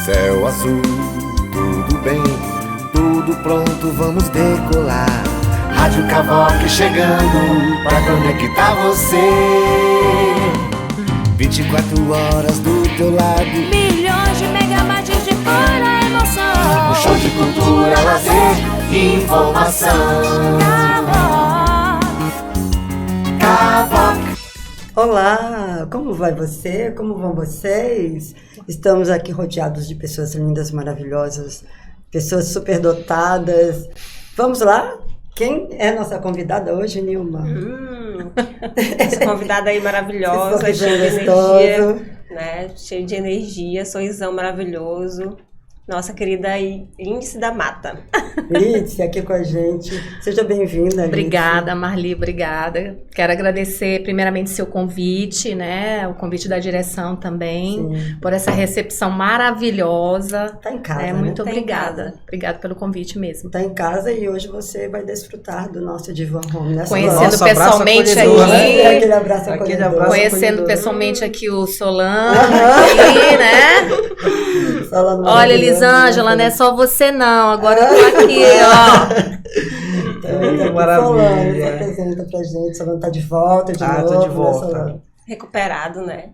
Céu azul, tudo bem, tudo pronto, vamos decolar. Rádio Cavoque chegando pra conectar você. 24 horas do teu lado, milhões de megabytes de pura emoção. um show de cultura, lazer e informação. Cavoque. Olá, como vai você? Como vão vocês? Estamos aqui rodeados de pessoas lindas, maravilhosas, pessoas superdotadas. Vamos lá? Quem é nossa convidada hoje, Nilma? Essa convidada aí maravilhosa, cheia de energia, né? Cheia de energia, sorrisão maravilhoso. Nossa querida Lídice da Mata. Lídice, aqui com a gente. Seja bem-vinda, Obrigada, Marli, obrigada. Quero agradecer primeiramente seu convite, né? O convite da direção também, Sim. por essa recepção maravilhosa. Tá em casa, né? Muito Tá em obrigada. casa. Obrigada pelo convite mesmo. Está em casa e hoje você vai desfrutar do nosso Divan Home, né? Conhecendo Nosso pessoalmente abraço acolhedor, aqui, né? Aquele abraço Aquele acolhedor. abraço conhecendo acolhedor. pessoalmente aqui o Solano, aqui, né? Falando Olha, maravilhoso, Elisângela, né? não é só você não, agora eu tô aqui, ó. Que maravilha. Se apresenta pra gente, Solano tá de volta de novo. Tô de né, volta. Solano? Recuperado, né?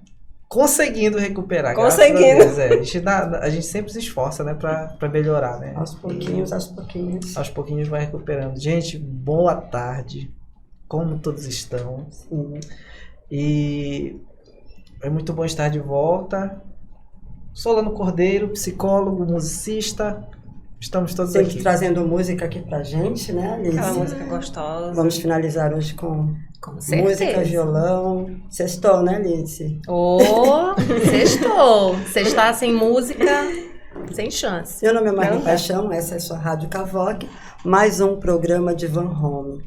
Conseguindo recuperar. Conseguindo. Graças a Deus, a gente sempre se esforça, né, pra melhorar, né? Aos pouquinhos, aos pouquinhos. Aos pouquinhos vai recuperando. Gente, boa tarde. Como todos estão? Sim. E é muito bom estar de volta. Solano Cordeiro, psicólogo, musicista. Estamos todos Sempre aqui. trazendo música aqui pra gente, né, Alice? Aquela música gostosa. Vamos finalizar hoje com certeza. música, violão. Sextou, né, Alice? Ô, sextou. Sextar sem música, sem chance. Meu nome é Maria Não dá. Paixão, essa é a sua Rádio Cavoque, mais um programa de Van Home.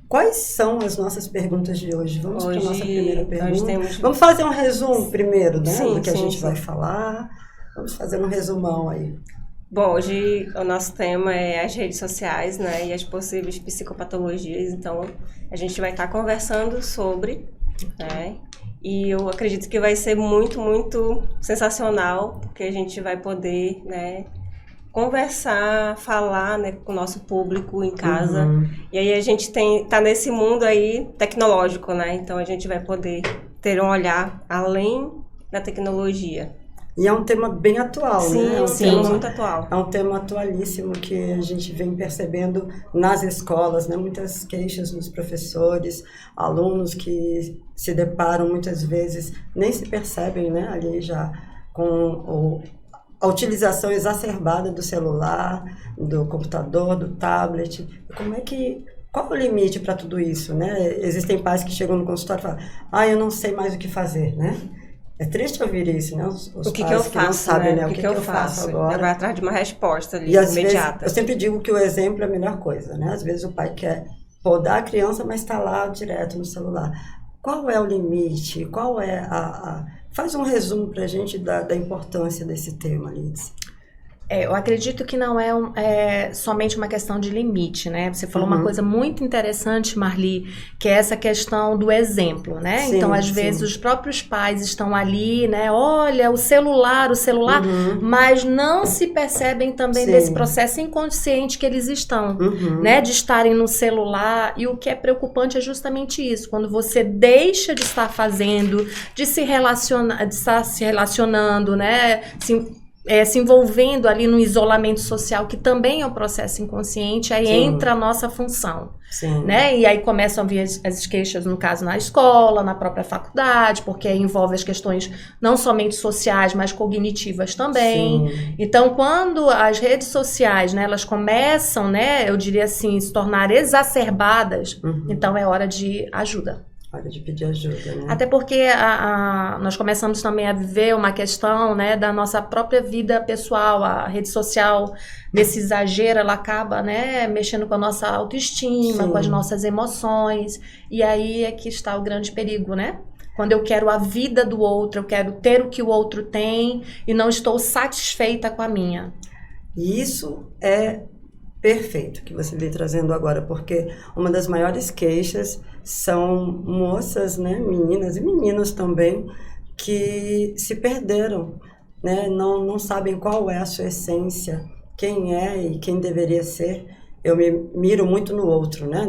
Quais são as nossas perguntas de hoje? Vamos para a Hoje nossa primeira nós pergunta. temos- Vamos fazer um resumo primeiro, né? Sim, do que a sim, gente sim. vai falar. Vamos fazer um resumão aí. Bom, hoje o nosso tema é as redes sociais, né? E as possíveis psicopatologias. Então, a gente vai estar conversando sobre, né? E eu acredito que vai ser muito, muito sensacional, porque a gente vai poder, né, conversar, falar, né, com o nosso público em casa. Uhum. E aí a gente tá nesse mundo aí tecnológico, né? Então a gente vai poder ter um olhar além da tecnologia. E é um tema bem atual, né? É um Sim, tema- muito atual. É um tema atualíssimo que a gente vem percebendo nas escolas, né? Muitas queixas dos professores, alunos que se deparam muitas vezes, nem se percebem, né? Ali já com a utilização exacerbada do celular, do computador, do tablet. Qual é o limite para tudo isso, né? Existem pais que chegam no consultório e falam, eu não sei mais o que fazer, né? É triste ouvir isso, né? Os O que pais eu faço, não sabem, né? né? O que eu faço? agora? Vai atrás de uma resposta ali, E às vezes, imediata. eu sempre digo que o exemplo é a melhor coisa, né? Às vezes o pai quer podar a criança, mas está lá direto no celular. Qual é o limite? Qual é Faz um resumo para a gente da importância desse tema, Liz. Eu acredito que não é somente uma questão de limite, né? Você falou uma coisa muito interessante, Marli, que é essa questão do exemplo, né? Sim, então, às sim. vezes, os próprios pais estão ali, né? Olha, o celular, mas não se percebem também Sim. desse processo inconsciente que eles estão, né? De estarem no celular. E o que é preocupante é justamente isso. Quando você deixa de estar fazendo, de estar se relacionando, né? Se envolvendo ali no isolamento social, que também é um processo inconsciente, aí Sim. entra a nossa função, Sim. né? E aí começam a vir as queixas, no caso, na escola, na própria faculdade, porque aí envolve as questões não somente sociais, mas cognitivas também. Sim. Então, quando as redes sociais, né, elas começam, né, eu diria assim, se tornar exacerbadas, então é hora de ajuda. Hora de pedir ajuda, né? Até porque nós começamos também a viver uma questão, né, da nossa própria vida pessoal. A rede social, nesse exagero, ela acaba, né, mexendo com a nossa autoestima, Sim. com as nossas emoções. E aí é que está o grande perigo, né? Quando eu quero a vida do outro, eu quero ter o que o outro tem e não estou satisfeita com a minha. E isso é perfeito que você vem trazendo agora, porque uma das maiores queixas são moças, né, meninas e meninos também, que se perderam né, não sabem qual é a sua essência, quem é e quem deveria ser. Eu me miro muito no outro, né,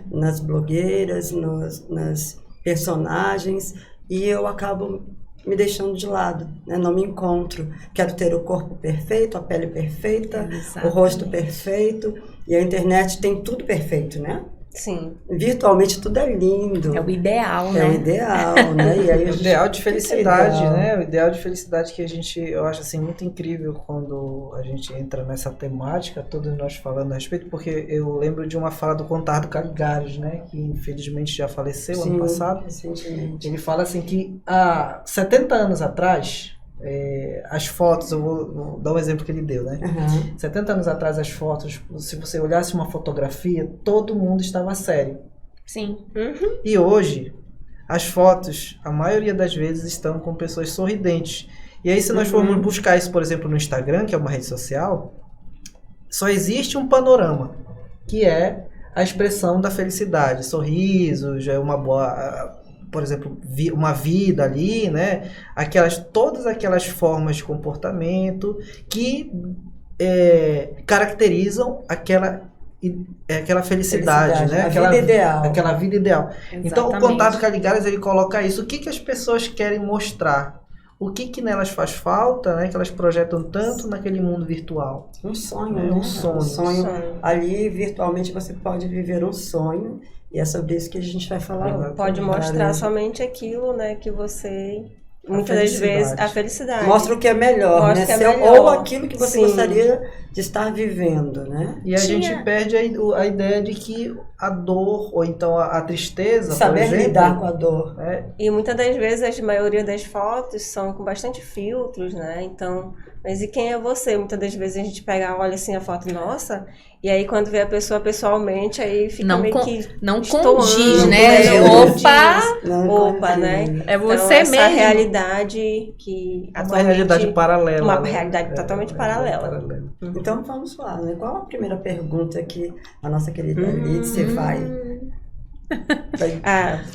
nas blogueiras, nas personagens, e eu acabo me deixando de lado, né, não me encontro. Quero ter o corpo perfeito, a pele perfeita, o rosto perfeito, e a internet tem tudo perfeito, né? Sim. Virtualmente tudo é lindo. É o ideal, né? É o ideal, né? E aí O ideal de felicidade, ideal. né? O ideal de felicidade que eu acho assim muito incrível quando a gente entra nessa temática, todos nós falando a respeito, porque eu lembro de uma fala do Contardo Caligares, né? Que infelizmente já faleceu ano passado. Recentemente. Ele fala assim que há 70 anos atrás, as fotos, eu vou dar um exemplo que ele deu, né? 70 anos atrás, as fotos, se você olhasse uma fotografia, todo mundo estava sério. Sim. E hoje, as fotos, a maioria das vezes, estão com pessoas sorridentes. E aí, se nós formos buscar isso, por exemplo, no Instagram, que é uma rede social, só existe um panorama, que é a expressão da felicidade. Sorrisos, uma boa... por exemplo, uma vida ali, né? Todas aquelas formas de comportamento que caracterizam aquela felicidade, né? Aquela vida ideal. Aquela vida ideal. Exatamente. Então, o Contardo Caligares, ele coloca isso. O que as pessoas querem mostrar? O que nelas faz falta, né? Que elas projetam tanto naquele mundo virtual. Um sonho, É né? um sonho. Sonho. Ali, virtualmente, você pode viver um sonho. E é sobre isso que a gente vai falar hoje. Pode mostrar somente aquilo, né, que você... Muitas das vezes, a felicidade. Mostra o que é melhor, Mostra né? o que é Seu- melhor. Ou aquilo que você Sim. gostaria de estar vivendo, né? E a gente perde a ideia de que a dor, ou então a tristeza, por Saber exemplo, lidar com a dor. E muitas das vezes, a maioria das fotos são com bastante filtros, né? Então, mas e quem é você? Muitas das vezes a gente pega, olha assim a foto, nossa, e aí quando vê a pessoa pessoalmente, aí fica Não meio con- que não destoando, condiz, né? não Opa! condiz. Não Opa, condiz. né? É Então, você essa mesmo. realidade que é uma atualmente... realidade paralela. Uma né? realidade totalmente paralela. Então vamos lá, né? Qual a primeira pergunta que a nossa querida Alice vai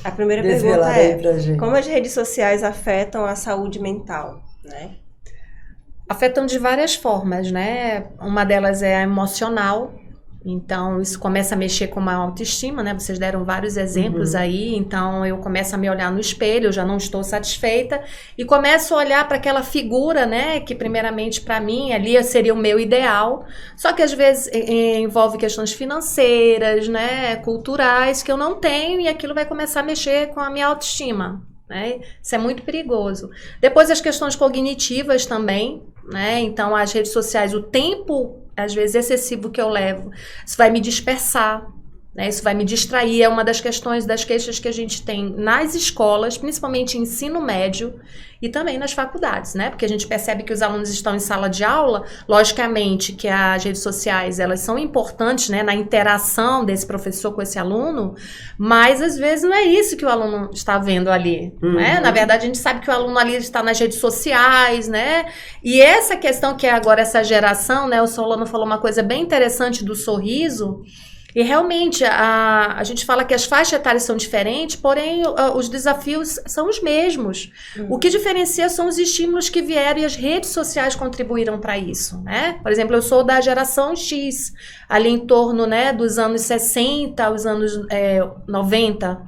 A primeira desvelar pergunta aí é: pra gente? como as redes sociais afetam a saúde mental, né? Afetam de várias formas, né? Uma delas é a emocional. Então, isso começa a mexer com a autoestima, né? Vocês deram vários exemplos aí. Então, eu começo a me olhar no espelho, eu já não estou satisfeita. E começo a olhar para aquela figura, né? Que, primeiramente, para mim, ali seria o meu ideal. Só que, às vezes, envolve questões financeiras, né? Culturais, que eu não tenho. E aquilo vai começar a mexer com a minha autoestima, né? Isso é muito perigoso. Depois, as questões cognitivas também, né? Então, as redes sociais, o tempo às vezes excessivo que eu levo, isso vai me dispersar, né? Isso vai me distrair. É uma das questões, das queixas que a gente tem nas escolas, principalmente ensino médio e também nas faculdades, né? Porque a gente percebe que os alunos estão em sala de aula, logicamente que as redes sociais, elas são importantes, né, na interação desse professor com esse aluno, mas às vezes não é isso que o aluno está vendo ali, né? Na verdade, a gente sabe que o aluno ali está nas redes sociais, né? E essa questão que é agora essa geração, né? O Solano falou uma coisa bem interessante do sorriso. E realmente, a gente fala que as faixas etárias são diferentes, porém os desafios são os mesmos. O que diferencia são os estímulos que vieram e as redes sociais contribuíram para isso, né? Por exemplo, eu sou da geração X, ali em torno, né, dos anos 60 aos anos 90,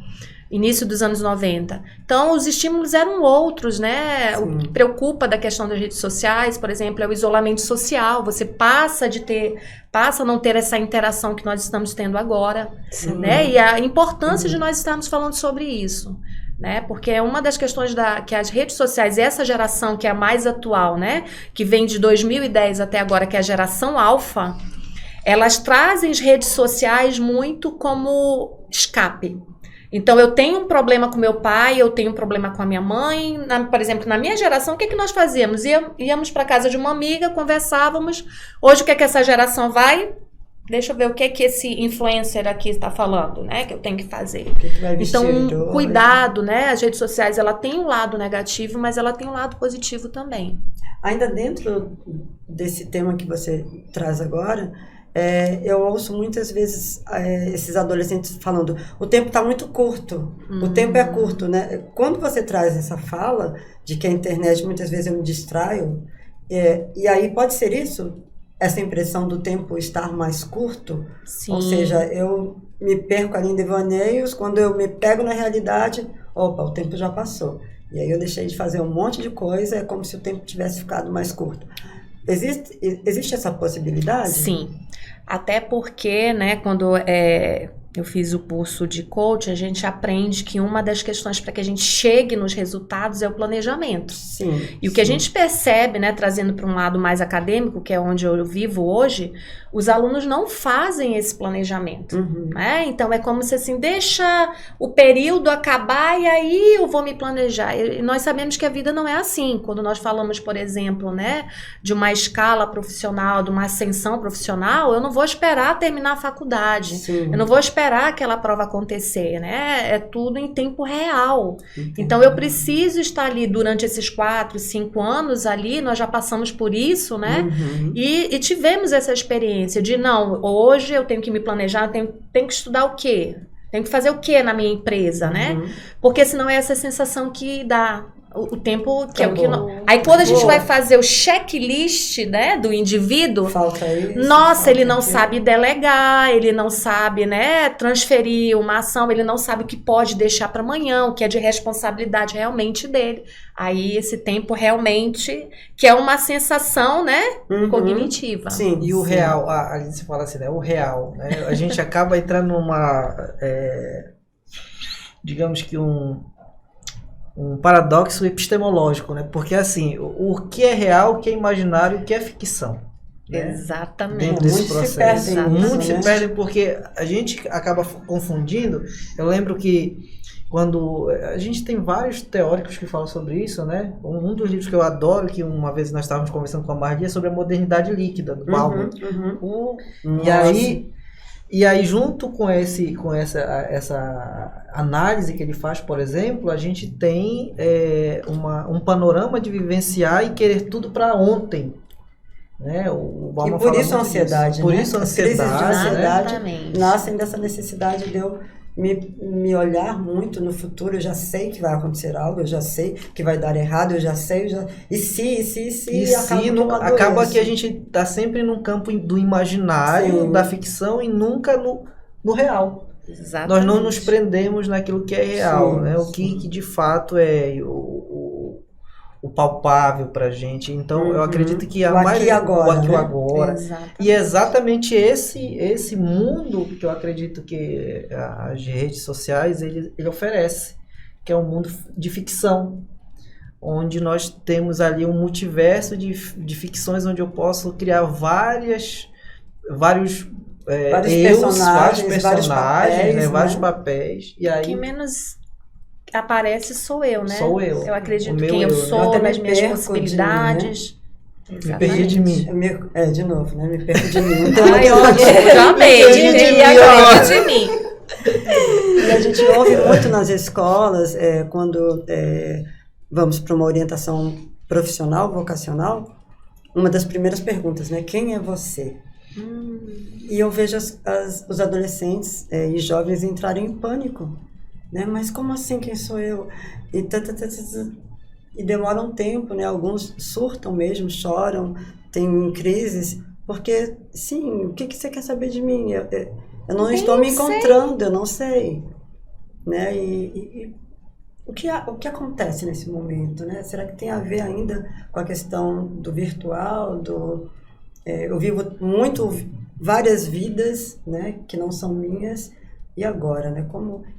início dos anos 90. Então, os estímulos eram outros, né? O que preocupa da questão das redes sociais, por exemplo, é o isolamento social. Você passa a não ter essa interação que nós estamos tendo agora, né? E a importância de nós estarmos falando sobre isso, né? Porque é uma das questões que as redes sociais, essa geração que é a mais atual, né? Que vem de 2010 até agora, que é a geração alfa, elas trazem as redes sociais muito como escape. Então, eu tenho um problema com meu pai, eu tenho um problema com a minha mãe. Por exemplo, na minha geração, o que nós fazíamos? Íamos para casa de uma amiga, conversávamos. Hoje, o que essa geração vai? Deixa eu ver o que esse influencer aqui está falando, né? Que eu tenho que fazer. O que vai vestir Então, de hoje? cuidado, né? As redes sociais, ela tem um lado negativo, mas ela tem um lado positivo também. Ainda dentro desse tema que você traz agora, eu ouço muitas vezes esses adolescentes falando, o tempo está muito curto, o tempo é curto, né? Quando você traz essa fala de que a internet, muitas vezes eu me distraio, e aí pode ser isso? Essa impressão do tempo estar mais curto? Sim. Ou seja, eu me perco ali em devaneios, quando eu me pego na realidade, opa, o tempo já passou. E aí eu deixei de fazer um monte de coisa, é como se o tempo tivesse ficado mais curto. Existe essa possibilidade? Sim, até porque, né, quando eu fiz o curso de coach, a gente aprende que uma das questões para que a gente chegue nos resultados é o planejamento. Sim. E o que a gente percebe, né, trazendo para um lado mais acadêmico, que é onde eu vivo hoje, os alunos não fazem esse planejamento, né? Então é como se assim, deixa o período acabar e aí eu vou me planejar. E nós sabemos que a vida não é assim. Quando nós falamos, por exemplo, né, de uma escala profissional, de uma ascensão profissional, eu não vou esperar terminar a faculdade. Sim. Eu não vou esperar aquela prova acontecer, né? É tudo em tempo real. Então eu preciso estar ali durante esses 4, 5 anos ali, nós já passamos por isso, né? E tivemos essa experiência de não, hoje eu tenho que me planejar, tenho que estudar o quê? Tenho que fazer o quê na minha empresa, né? Porque senão é essa sensação que dá o tempo que é o que aí quando a gente vai fazer o checklist, né, do indivíduo, falta isso, nossa, ele não aquilo. sabe delegar, ele não sabe, né, transferir uma ação, ele não sabe o que pode deixar para amanhã, o que é de responsabilidade realmente dele. Aí esse tempo realmente, que é uma sensação, né, cognitiva. Sim. E o real, a gente fala assim, né, o real, né, a gente acaba entrando numa, digamos que um paradoxo epistemológico, né? Porque assim, o que é real, o que é imaginário, o que é ficção. Né? Exatamente. Dentro desse Muitos se processo. perdem Muitos nisso, se né? perdem porque a gente acaba confundindo. Eu lembro que quando a gente tem vários teóricos que falam sobre isso, né? Um dos livros que eu adoro, que uma vez nós estávamos conversando com a Mardia, é sobre a modernidade líquida, do Bauman. E aí, junto com essa análise que ele faz, por exemplo, a gente tem um panorama de vivenciar e querer tudo para ontem. Né? O Bauman E por fala isso a muito ansiedade, disso. Por né? isso a As crises de ansiedade, ansiedade né? nascem dessa necessidade de eu me olhar muito no futuro. Eu já sei que vai acontecer algo, eu já sei que vai dar errado, eu já sei, e se acaba que a gente está sempre num campo do imaginário, Sim. da ficção e nunca no real. Exatamente. Nós não nos prendemos naquilo que é real, Sim, né? O sim. que de fato é o palpável pra gente. Então, eu acredito que O aqui e agora, o aqui e né? agora. Exatamente. E é exatamente esse mundo que eu acredito que as redes sociais ele oferece, que é um mundo de ficção, onde nós temos ali um multiverso de ficções onde eu posso criar vários personagens, vários papéis, né? Vários né? papéis. E aí Quem menos aparece sou eu, né? Sou eu. Eu acredito O meu quem eu eu, né? sou, Eu até nas me minhas perco possibilidades. me perdi de mim. De novo, né? Me perco de mim. Ai, ótimo, já amei. Me perdi de mim agora agora. de mim. E a gente ouve muito nas escolas, quando vamos para uma orientação profissional, vocacional, uma das primeiras perguntas, né? Quem é você? E eu vejo os adolescentes e jovens entrarem em pânico, né? Mas como assim, quem sou eu? E demora um tempo, né? Alguns surtam mesmo, choram, têm crises, porque, sim, o que você quer saber de mim? Eu não estou me encontrando, eu não sei, né? E o que acontece nesse momento, né? Será que tem a ver ainda com a questão do virtual, eu vivo várias vidas, né, que não são minhas, e agora, né?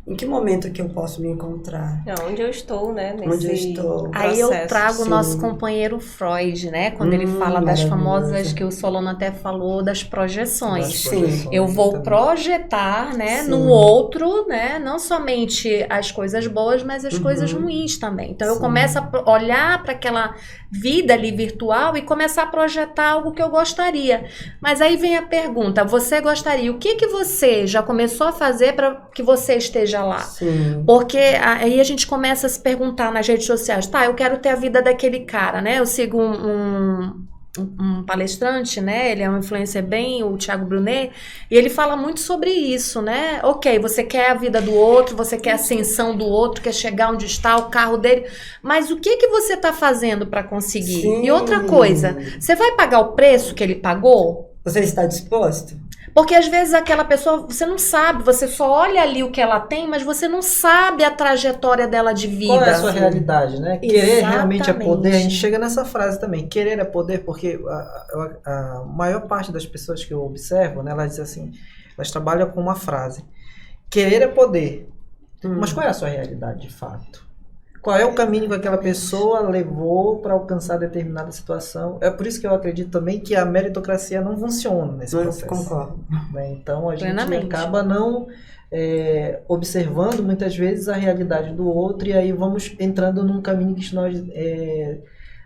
Em que momento que eu posso me encontrar? Onde eu estou, né? Onde eu estou. Aí eu processo. trago o Sim. nosso companheiro Freud, né? Quando ele fala das maravilhoso. famosas, que o Solano até falou, das projeções. Sim. Eu vou também. projetar, né, Sim. no outro, né, não somente as coisas boas, mas as coisas ruins também. Então eu Sim. começo a olhar para aquela vida ali virtual e começar a projetar algo que eu gostaria. Mas aí vem a pergunta, você gostaria, o que você já começou a fazer para que você esteja lá? Sim. Porque aí a gente começa a se perguntar nas redes sociais, tá, eu quero ter a vida daquele cara, né? Eu sigo um palestrante, né? Ele é um influencer o Thiago Brunet, e ele fala muito sobre isso, né? Ok, você quer a vida do outro, você quer a ascensão do outro, quer chegar onde está o carro dele, mas o que você está fazendo para conseguir? Sim. E outra coisa, você vai pagar o preço que ele pagou? Você está disposto? Porque às vezes aquela pessoa, você não sabe, você só olha ali o que ela tem, mas você não sabe a trajetória dela de vida. Qual é a sua realidade, né? Querer realmente é poder. A gente Exatamente. chega nessa frase também. Querer é poder, porque a maior parte das pessoas que eu observo, né, elas dizem assim, elas trabalham com uma frase. Querer é poder. Mas qual é a sua realidade de fato? Qual é o caminho que aquela pessoa levou para alcançar determinada situação? É por isso que eu acredito também que a meritocracia não funciona nesse processo. Concordo. Né? Então a gente Plenamente. acaba não observando muitas vezes a realidade do outro e aí vamos entrando num caminho que nós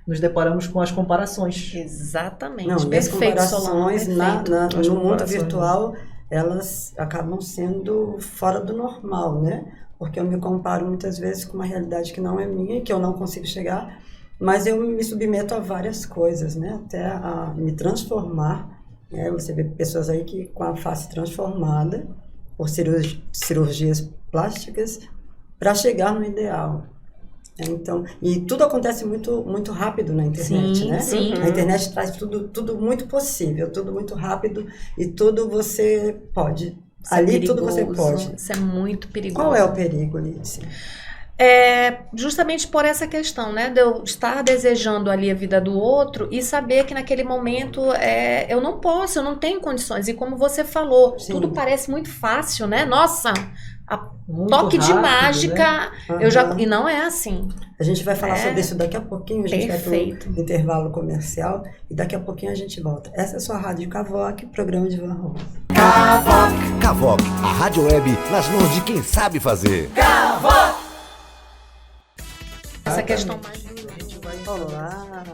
nos deparamos com as comparações. Exatamente. Não, e as Perfeito, Solano, comparações perfeito. no mundo comparações, virtual, elas acabam sendo fora do normal, né? Porque eu me comparo muitas vezes com uma realidade que não é minha, que eu não consigo chegar, mas eu me submeto a várias coisas, né? Até a me transformar, né? Você vê pessoas aí que com a face transformada por cirurgias plásticas para chegar no ideal. Então, e tudo acontece muito, muito rápido na internet, Sim, né? sim. A internet traz tudo muito possível, tudo muito rápido e tudo você pode. Isso é Ali tudo perigoso, você pode. Isso é muito perigoso. Qual é o perigo, Lídice? Justamente por essa questão, né? De eu estar desejando ali a vida do outro e saber que naquele momento eu não posso, eu não tenho condições. E como você falou, Sim. tudo parece muito fácil, né? Nossa, Muito toque de rápido, mágica. Né? E não é assim. A gente vai falar sobre isso daqui a pouquinho, a gente Perfeito. vai para um intervalo comercial e daqui a pouquinho a gente volta. Essa é a sua Rádio Cavoc, programa de Van Rosa. Cavoc, a rádio web nas mãos de quem sabe fazer. Essa questão mais Olá!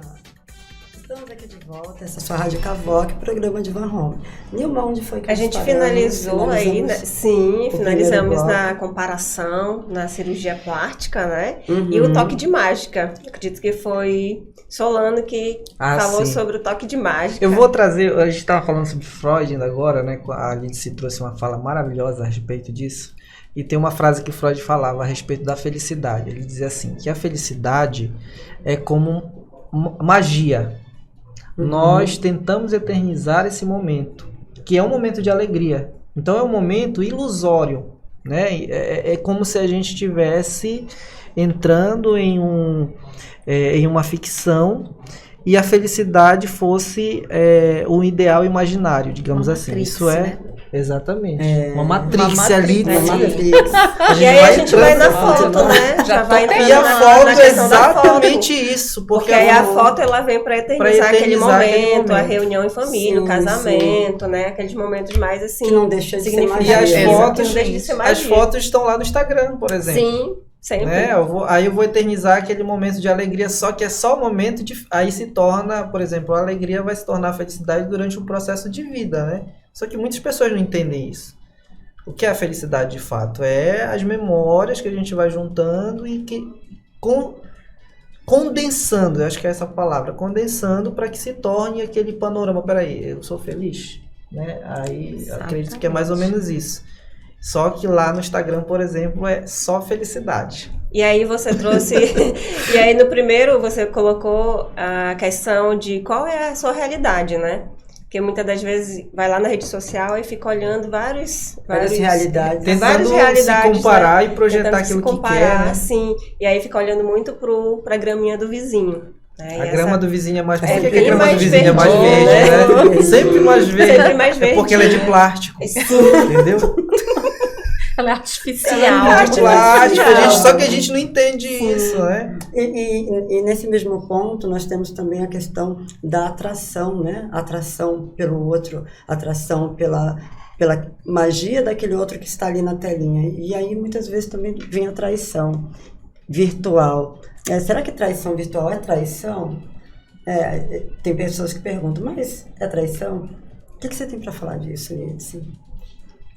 Estamos aqui de volta, essa é a sua Rádio Cavoc, programa de Van Home. Nilma, onde foi que A nós gente paramos? finalizou aí, né? Sim, o finalizamos primeiro na comparação, na cirurgia plástica, né? Uhum. E o toque de mágica. Acredito que foi Solano que falou sim. sobre o toque de mágica. Eu vou trazer, a gente estava falando sobre Freud ainda agora, né? A Lídice trouxe uma fala maravilhosa a respeito disso. E tem uma frase que Freud falava a respeito da felicidade. Ele dizia assim, que a felicidade é como magia. Nós tentamos eternizar esse momento, que é um momento de alegria. Então é um momento ilusório, né? É como se a gente estivesse entrando em uma ficção e a felicidade fosse um ideal imaginário, digamos assim. Matrix, Isso é né? exatamente uma Uma matrix matrix, ali. né? Uma Matrix. E aí a gente vai na entrando foto, né? Já vai entrando E a foto na é questão da foto. exatamente isso. Porque aí a foto ela vem para eternizar aquele momento, a reunião em família, Sim, o casamento, né? Aqueles momentos mais assim. Que não deixa de ser significativos. E as magia. fotos, Não deixa de ser as magia. fotos estão lá no Instagram, por exemplo. Sim, sempre. Né? Aí eu vou eternizar aquele momento de alegria, só que é só o momento de... Aí se torna, por exemplo, a alegria vai se tornar felicidade durante um processo de vida, né? Só que muitas pessoas não entendem isso. O que é a felicidade de fato? É as memórias que a gente vai juntando e que... condensando, eu acho que é essa palavra, condensando para que se torne aquele panorama. Peraí, eu sou feliz? Né? Aí eu acredito que é mais ou menos isso. Só que lá no Instagram, por exemplo, é só felicidade. E aí você trouxe... e aí no primeiro você colocou a questão de qual é a sua realidade, né? Porque muitas das vezes vai lá na rede social e fica olhando várias realidades. Tentando se comparar e projetar tentando aquilo se comparar, que quer, né? Sim. E aí fica olhando muito pra graminha do vizinho. Né? A grama do vizinho é mais É verde. Por que bem a grama do mais vizinho é mais verdinha, verde, né? né? Sempre mais verde. Sempre mais verde. É porque ela é de plástico. Entendeu? Ela é artificial. Ela é de plástico. artificial. Só que a gente não entende isso, né? E nesse mesmo ponto, nós temos também a questão da atração, né? Atração pelo outro, atração pela magia daquele outro que está ali na telinha. E aí, muitas vezes, também vem a traição virtual. Será que traição virtual é traição? Tem pessoas que perguntam, mas é traição? O que você tem para falar disso, Lídice?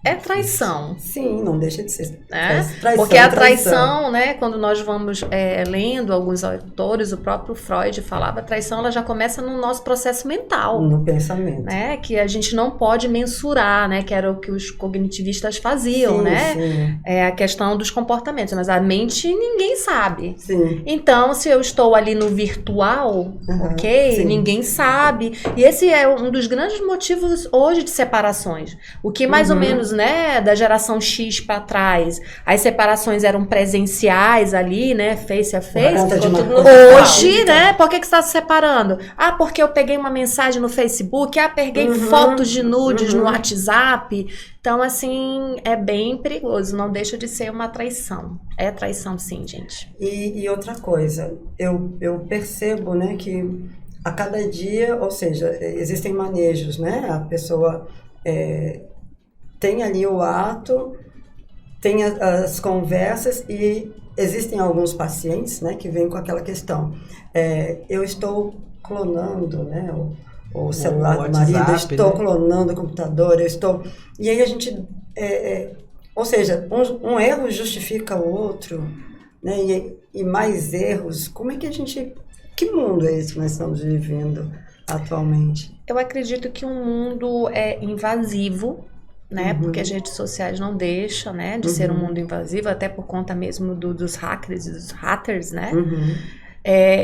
é traição. Sim, não deixa de ser. Né? Traição, Porque a traição, né, quando nós vamos lendo alguns autores, o próprio Freud falava, a traição ela já começa no nosso processo mental. No pensamento. Né, que a gente não pode mensurar, né, que era o que os cognitivistas faziam, Sim, né? sim. É a questão dos comportamentos, mas a mente ninguém sabe. Sim. Então, se eu estou ali no virtual, ok? sim. Ninguém sabe. E esse é um dos grandes motivos hoje de separações. O que mais ou menos, né, da geração X para trás, as separações eram presenciais ali, né, face a face. Hoje, né, por que você está se separando? Ah, porque eu peguei uma mensagem no Facebook, peguei fotos de nudes no WhatsApp. Então, assim, é bem perigoso, não deixa de ser uma traição. É traição, sim, gente. E outra coisa, eu percebo, né, que a cada dia, ou seja, existem manejos, né? A pessoa tem ali o ato, tem as conversas e existem alguns pacientes, né, que vêm com aquela questão. Eu estou clonando, né, o celular do marido, eu estou clonando o computador, eu estou... E aí a gente... ou seja, um erro justifica o outro, né, e mais erros. Como é que a gente... Que mundo é esse que nós estamos vivendo atualmente? Eu acredito que um mundo é invasivo, né? Porque as redes sociais não deixam, né, de ser um mundo invasivo, até por conta mesmo dos hackers e dos haters, né?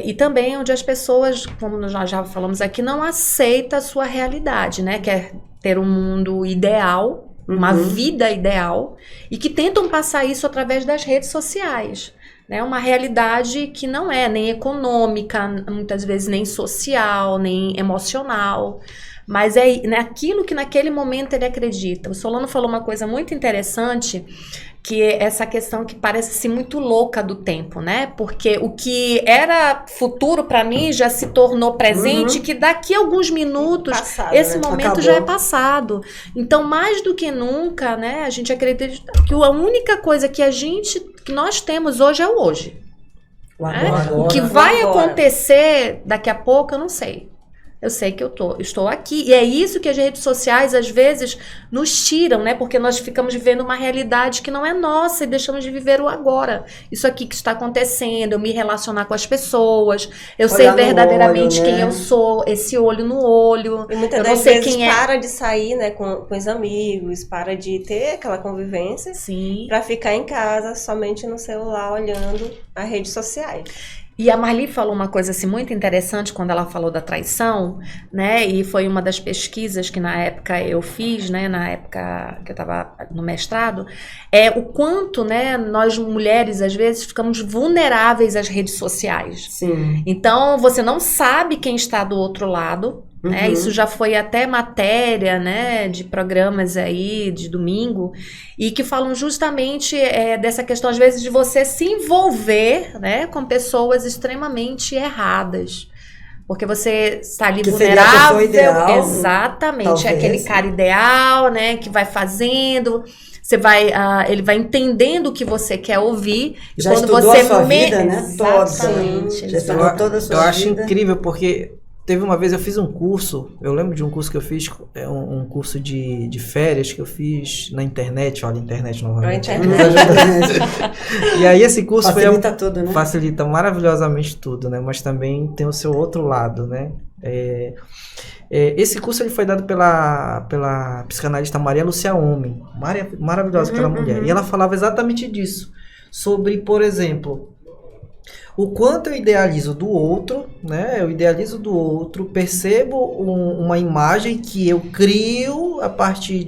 E também onde as pessoas, como nós já falamos aqui, não aceitam a sua realidade, né? Quer ter um mundo ideal, uma vida ideal, e que tentam passar isso através das redes sociais. Né? Uma realidade que não é nem econômica, muitas vezes nem social, nem emocional, mas é aquilo que naquele momento ele acredita. O Solano falou uma coisa muito interessante, que é essa questão que parece muito louca do tempo, né? Porque o que era futuro para mim já se tornou presente, que daqui a alguns minutos esse momento acabou. Já é passado. Então, mais do que nunca, né? A gente acredita que a única coisa que nós temos hoje é o hoje. O que vai acontecer daqui a pouco, eu não sei. Eu sei que estou aqui. E é isso que as redes sociais, às vezes, nos tiram, né? Porque nós ficamos vivendo uma realidade que não é nossa e deixamos de viver o agora. Isso aqui que está acontecendo, eu me relacionar com as pessoas, eu sei verdadeiramente olho, né? Quem eu sou, esse olho no olho. E muitas das vezes para de sair, né, com os amigos, para de ter aquela convivência. Sim. Para ficar em casa, somente no celular, olhando as redes sociais. E a Marli falou uma coisa assim muito interessante quando ela falou da traição, né? E foi uma das pesquisas que na época eu fiz, né? Na época que eu estava no mestrado, o quanto, né? Nós mulheres às vezes ficamos vulneráveis às redes sociais. Sim. Então você não sabe quem está do outro lado. Né? Isso já foi até matéria, né, de programas aí de domingo, e que falam justamente dessa questão, às vezes, de você se envolver, né, com pessoas extremamente erradas. Porque você está ali vulnerável. Ideal, exatamente, talvez. É aquele cara ideal, né, que vai fazendo... ele vai entendendo o que você quer ouvir. Já quando estudou você a sua vida, né? Exatamente. Já estudou toda a sua vida. Eu acho incrível, porque... Teve uma vez eu fiz um curso, eu lembro de um curso que eu fiz, um curso de férias que eu fiz na internet, olha a internet novamente. E aí esse curso facilita tudo, né? Facilita maravilhosamente tudo, né? Mas também tem o seu outro lado, né? Esse curso ele foi dado pela psicanalista Maria Lúcia Homem, maravilhosa aquela mulher, e ela falava exatamente disso, sobre, por exemplo... O quanto eu idealizo do outro, né? Eu idealizo do outro, percebo uma imagem que eu crio a partir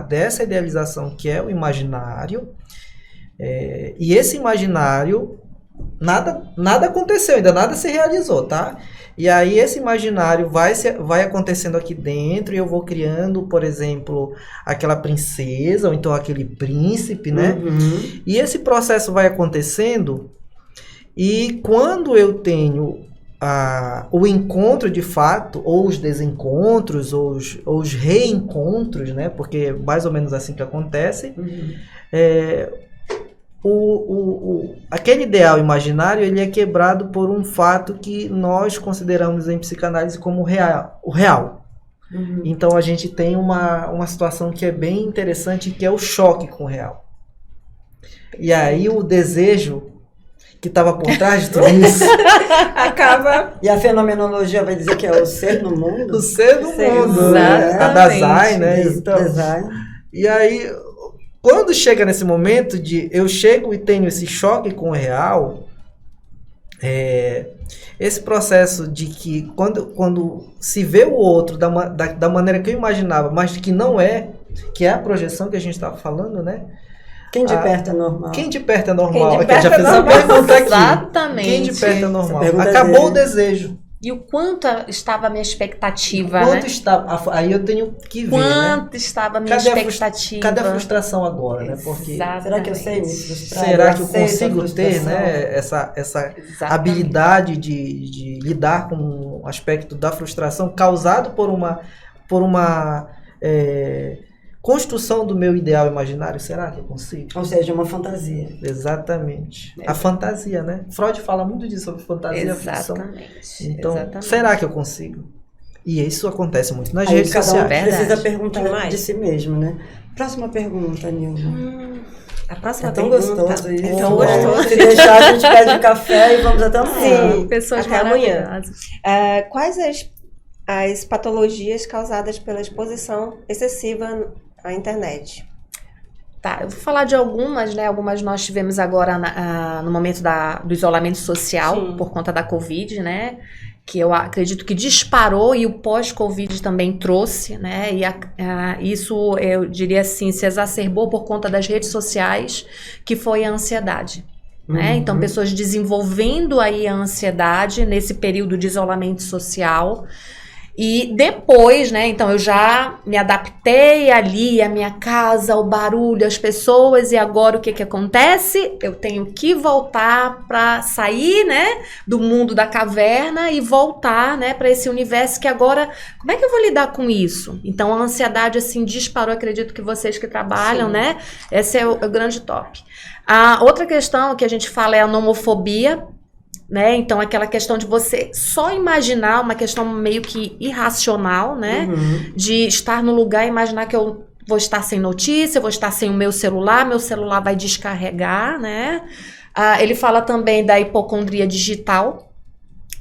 dessa idealização que é o imaginário. E esse imaginário, nada aconteceu, ainda nada se realizou, tá? E aí esse imaginário vai acontecendo aqui dentro e eu vou criando, por exemplo, aquela princesa ou então aquele príncipe, né? E esse processo vai acontecendo... E quando eu tenho o encontro de fato, ou os desencontros, ou os reencontros, né? Porque é mais ou menos assim que acontece, aquele ideal imaginário ele é quebrado por um fato que nós consideramos em psicanálise como o real. Então a gente tem uma situação que é bem interessante, que é o choque com o real. E aí o desejo que estava por trás de tudo isso Acaba. E a fenomenologia vai dizer que é o ser no mundo? o ser do mundo, né? A Dasein, né? Então, Design. e aí, quando chega nesse momento de eu chego e tenho esse choque com o real, esse processo de que quando se vê o outro da maneira que eu imaginava, mas que não é, que é a projeção que a gente estava falando, né? Quem de perto é normal? Quem de perto é normal? Quem de Aqui, já perto é fiz essa normal. pergunta aqui. Exatamente. Quem de perto é normal? pergunta Acabou dele. o desejo. E o quanto estava a minha expectativa, Quanto né? está? Aí eu tenho que ver, né? Quanto estava a minha expectativa. Cadê a frustração agora, né? Porque Exatamente. Será que eu sei me frustrar? será que eu aceito a consigo ter, frustração? né, essa Exatamente. habilidade de lidar com o aspecto da frustração causado por uma construção do meu ideal imaginário? Será que eu consigo? Ou seja, uma fantasia. Exatamente. A fantasia, né? Freud fala muito disso, sobre fantasia e ficção. Exatamente. Então, Exatamente. será que eu consigo? E isso acontece muito nas Aí redes cada um sociais. Verdade. precisa perguntar Demais. de si mesmo, né? Próxima pergunta, Nilma. A próxima É tão pergunta gostoso isso. é tão né? gostoso. Se deixar, a gente pede café e vamos até amanhã. Sim. Pessoas Até amanhã. maravilhosas. Quais as patologias causadas pela exposição excessiva à internet? Tá, eu vou falar de algumas, né? Algumas nós tivemos agora no momento do isolamento social, Sim. por conta da Covid, né? Que eu acredito que disparou e o pós-Covid também trouxe, né? E isso, eu diria assim, se exacerbou por conta das redes sociais, que foi a ansiedade. Né? Então, pessoas desenvolvendo aí a ansiedade nesse período de isolamento social. E depois, né, então eu já me adaptei ali, a minha casa, o barulho, as pessoas, e agora o que acontece? Eu tenho que voltar para sair, né, do mundo da caverna e voltar, né, para esse universo que agora, como é que eu vou lidar com isso? Então a ansiedade, assim, disparou, acredito que vocês que trabalham, Sim. né, esse é o grande top. A outra questão que a gente fala é a nomofobia, né? Então, aquela questão de você só imaginar, uma questão meio que irracional, né? De estar no lugar e imaginar que eu vou estar sem notícia, vou estar sem o meu celular vai descarregar, né? Ele fala também da hipocondria digital,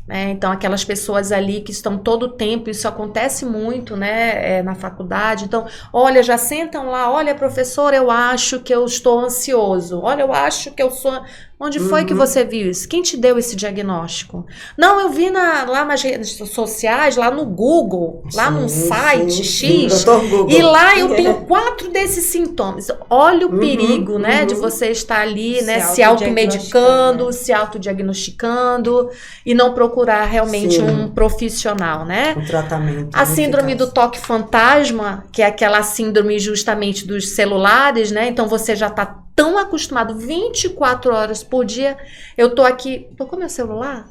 né? Então, aquelas pessoas ali que estão todo o tempo, isso acontece muito, né, na faculdade. Então, olha, já sentam lá, olha, professor, eu acho que eu estou ansioso, olha, eu acho que eu sou... Onde foi que você viu isso? Quem te deu esse diagnóstico? Não, eu vi lá nas redes sociais, lá no Google, lá num site X, Dr. Google. e lá eu tenho 4 desses sintomas. Olha o perigo, né, de você estar ali, né, se automedicando, se autodiagnosticando e não procurar realmente Sim. um profissional, né? Um tratamento. A síndrome do eficaz. toque fantasma, que é aquela síndrome justamente dos celulares, né? Então você já tá tão acostumado, 24 horas por dia, eu tô aqui, tocou meu celular?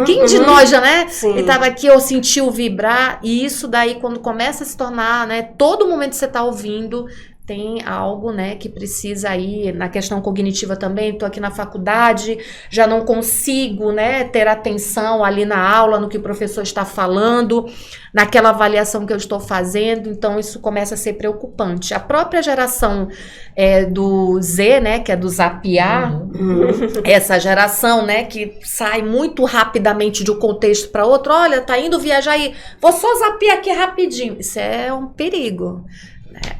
Quem de nós já, né? Sim. E tava aqui, eu sentiu vibrar, e isso daí, quando começa a se tornar, né? Todo momento que você tá ouvindo, tem algo, né, que precisa aí, na questão cognitiva também, tô aqui na faculdade, já não consigo, né, ter atenção ali na aula, no que o professor está falando, naquela avaliação que eu estou fazendo, então isso começa a ser preocupante. A própria geração do Z, né, que é do zapear, essa geração, né, que sai muito rapidamente de um contexto para outro, olha, tá indo viajar aí, vou só zapear aqui rapidinho, isso é um perigo.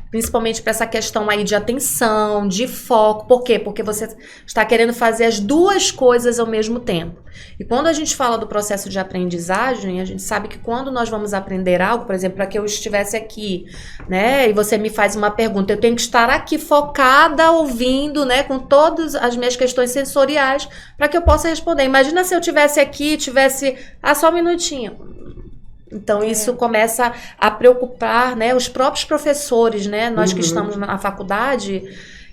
Principalmente para essa questão aí de atenção, de foco. Por quê? Porque você está querendo fazer as duas coisas ao mesmo tempo. E quando a gente fala do processo de aprendizagem, a gente sabe que quando nós vamos aprender algo, por exemplo, para que eu estivesse aqui, né, e você me faz uma pergunta, eu tenho que estar aqui focada, ouvindo, né, com todas as minhas questões sensoriais, para que eu possa responder. Imagina se eu estivesse aqui, só um minutinho. Então, isso começa a preocupar, né, os próprios professores, né, nós que estamos na faculdade,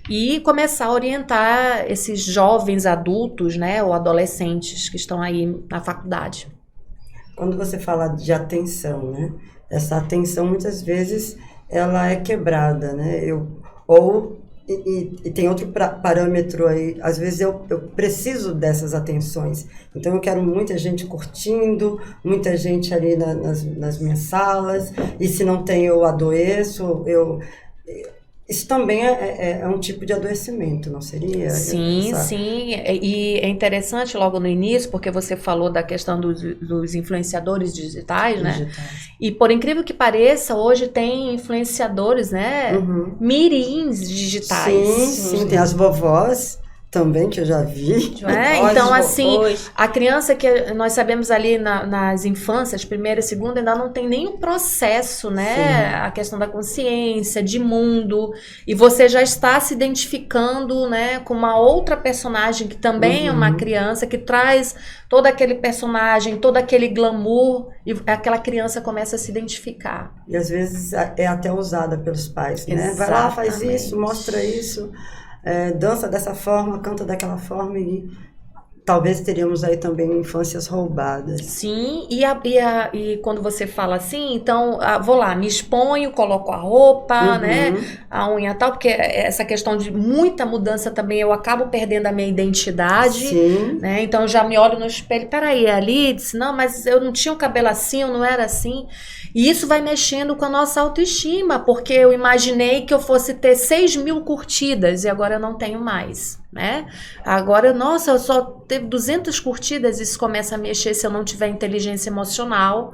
e começar a orientar esses jovens adultos, né, ou adolescentes que estão aí na faculdade. Quando você fala de atenção, né, essa atenção muitas vezes ela é quebrada, né, ou E tem outro parâmetro aí, às vezes eu preciso dessas atenções, então eu quero muita gente curtindo, muita gente ali nas minhas salas, e se não tem eu adoeço, isso também é um tipo de adoecimento, não seria? Sim, sim. E é interessante logo no início, porque você falou da questão dos influenciadores digitais, né? E por incrível que pareça, hoje tem influenciadores, né? Mirins digitais. Sim, tem as vovós também, que eu já vi. Então, assim, a criança que nós sabemos ali nas infâncias, primeira e segunda, ainda não tem nenhum processo, né? Sim. A questão da consciência, de mundo. E você já está se identificando, né, com uma outra personagem que também é uma criança, que traz todo aquele personagem, todo aquele glamour, e aquela criança começa a se identificar. E às vezes é até usada pelos pais, né? Exatamente. Vai lá, faz isso, mostra isso. Dança dessa forma, canta daquela forma, e talvez teríamos aí também infâncias roubadas. Sim, e quando você fala assim, então, vou lá, me exponho, coloco a roupa, né, a unha e tal, porque essa questão de muita mudança também, eu acabo perdendo a minha identidade. Sim. Né, então eu já me olho no espelho, peraí, ali, disse, não, mas eu não tinha o cabelo assim, eu não era assim. E isso vai mexendo com a nossa autoestima, porque eu imaginei que eu fosse ter 6.000 curtidas e agora eu não tenho mais, né? Agora, nossa, eu só teve 200 curtidas, isso começa a mexer, se eu não tiver inteligência emocional,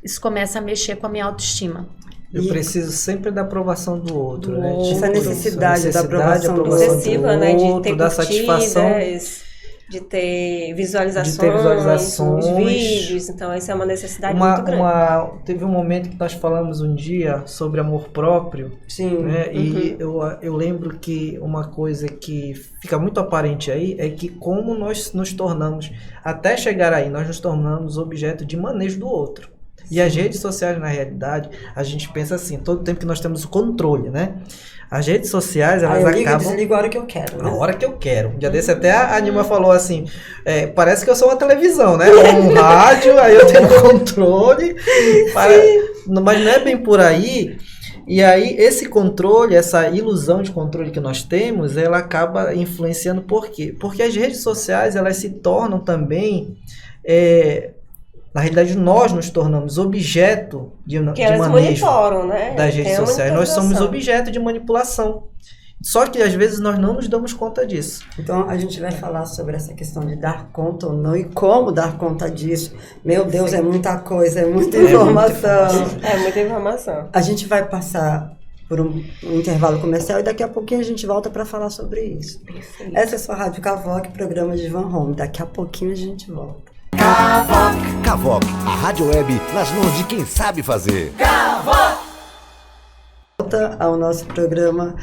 isso começa a mexer com a minha autoestima. Eu preciso sempre da aprovação do outro, né? Essa necessidade da aprovação do outro. Excessiva, né? De ter da satisfação. De ter visualizações, os vídeos, então essa é uma necessidade muito grande. Teve um momento que nós falamos um dia sobre amor próprio. Sim. Né? E eu lembro que uma coisa que fica muito aparente aí é que como nós nos tornamos, até chegar aí, nós nos tornamos objeto de manejo do outro. E as redes sociais, na realidade, a gente pensa assim, todo tempo que nós temos o controle, né? As redes sociais, elas acabam... desligo a hora que eu quero, né? A hora que eu quero. Um dia desse até a Nilma falou assim, parece que eu sou uma televisão, né? Um rádio, aí eu tenho controle, mas não é bem por aí. E aí esse controle, essa ilusão de controle que nós temos, ela acaba influenciando por quê? Porque as redes sociais, elas se tornam também... Na realidade, nós nos tornamos objeto de manejo né? das redes sociais. Nós somos objeto de manipulação. Só que, às vezes, nós não nos damos conta disso. Então, a gente vai falar sobre essa questão de dar conta ou não e como dar conta disso. Meu Deus, é muita coisa, é muita informação. É muita informação. A gente vai passar por um intervalo comercial e daqui a pouquinho a gente volta para falar sobre isso. Perfeito. Essa é a sua Rádio Cavoc, programa de Van Home. Daqui a pouquinho a gente volta. Cavoc, a rádio web nas mãos de quem sabe fazer. Cavoc! Volta ao nosso programa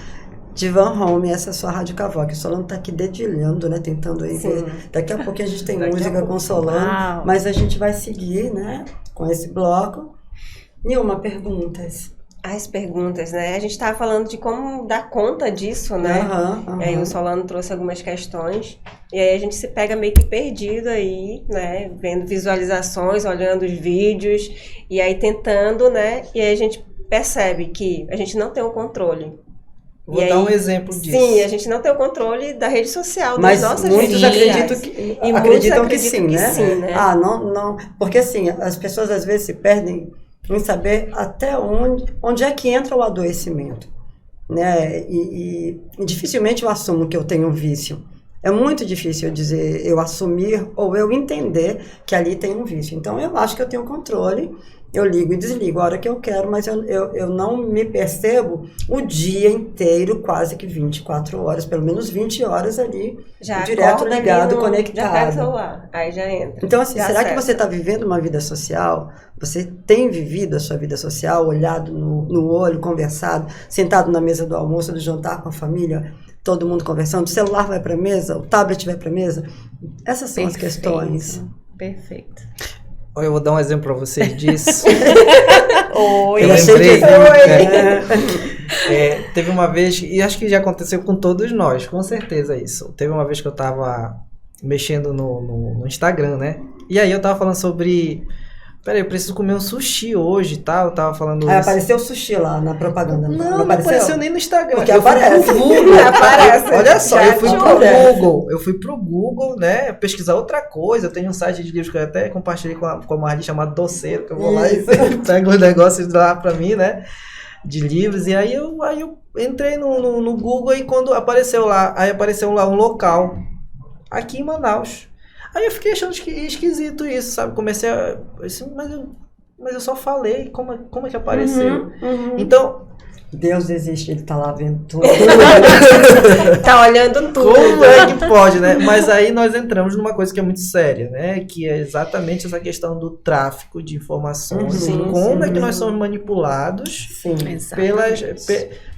de Van Home, essa é a sua Rádio Cavoc. O Solano tá aqui dedilhando, né, tentando aí ver. Daqui a pouco a gente tem música com o Solano, mas a gente vai seguir, né, com esse bloco. Nilma, perguntas. As perguntas, né? A gente estava falando de como dar conta disso, né? E aí o Solano trouxe algumas questões. E aí a gente se pega meio que perdido aí, né? Vendo visualizações, olhando os vídeos. E aí tentando, né? E aí a gente percebe que a gente não tem o controle. Vou dar um exemplo disso. Sim, a gente não tem o controle da rede social, das nossas redes sociais. Mas acreditam que sim, né? Não. Porque assim, as pessoas às vezes se perdem em saber até onde é que entra o adoecimento, né? E dificilmente eu assumo que eu tenho um vício. É muito difícil eu dizer, eu assumir ou eu entender que ali tem um vício. Então, eu acho que eu tenho controle, eu ligo e desligo a hora que eu quero, mas eu não me percebo o dia inteiro, quase que 24 horas, pelo menos 20 horas ali, já direto ligado, conectado. Já pega o celular, aí já entra. Então, assim, será que você está vivendo uma vida social? Você tem vivido a sua vida social, olhado no olho, conversado, sentado na mesa do almoço, do jantar com a família, todo mundo conversando, o celular vai para a mesa, o tablet vai para a mesa? Essas são as questões. Perfeito. Eu vou dar um exemplo para vocês disso. Oi, eu lembrei. Teve uma vez, e acho que já aconteceu com todos nós, com certeza isso. Teve uma vez que eu estava mexendo no Instagram, né? E aí eu estava falando sobre peraí, eu preciso comer um sushi hoje, tá? Eu tava falando Aí isso. apareceu o sushi lá na propaganda. Não apareceu nem no Instagram. Porque eu fui aparece. pro Google. Aparece. Olha só, eu fui pro aparece. Google. Eu fui pro Google, né? Pesquisar outra coisa. Eu tenho um site de livros que eu até compartilhei com a Marli chamado Doceiro, que eu vou lá e pego os negócios lá pra mim, né? De livros. E aí eu entrei no Google e quando apareceu lá um local aqui em Manaus. Aí eu fiquei achando esquisito isso, sabe? Comecei a... Mas eu só falei, como é que apareceu? Então... Deus existe, ele tá lá vendo tudo. Tá olhando tudo. Como é que pode, né? Mas aí nós entramos numa coisa que é muito séria, né? Que é exatamente essa questão do tráfico de informações. Sim, como é que nós somos manipulados Sim.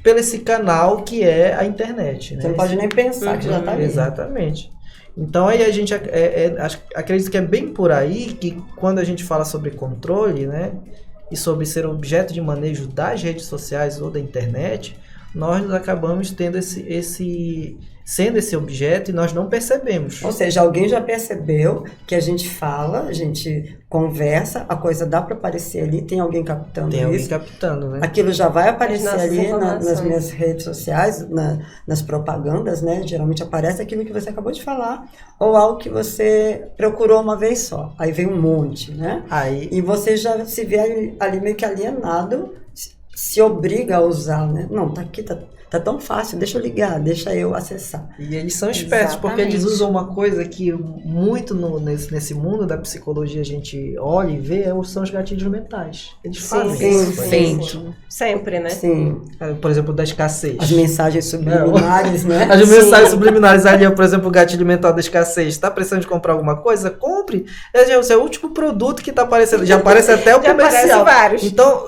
pelo esse canal que é a internet, né? Você não pode nem pensar que já tá ali. Exatamente. Então aí a gente acredito que é bem por aí que quando a gente fala sobre controle, né? E sobre ser objeto de manejo das redes sociais ou da internet, nós acabamos tendo sendo esse objeto e nós não percebemos. Ou seja, alguém já percebeu que a gente fala, a gente conversa, a coisa dá para aparecer ali, tem alguém captando Tem alguém isso. captando, né? Aquilo já vai aparecer As nossas ali informações. nas minhas redes sociais, nas propagandas, né? Geralmente aparece aquilo que você acabou de falar, ou algo que você procurou uma vez só. Aí vem um monte, né? Aí, E você já se vê ali meio que alienado, se obriga a usar, né? Não, tá aqui, tá tão fácil, deixa eu ligar, deixa eu acessar. e eles são espertos, porque eles Exatamente. usam uma coisa que muito nesse mundo da psicologia a gente olha e vê, são os gatilhos mentais. Eles fazem isso. Sim. Sempre, né? Sim, Por exemplo, da escassez. as mensagens subliminares, né? As mensagens subliminares ali, por exemplo, o gatilho mental da escassez. Está precisando de comprar alguma coisa? Compre. É o último produto que está aparecendo. Já aparece até o Já aparece comercial. vários. Então,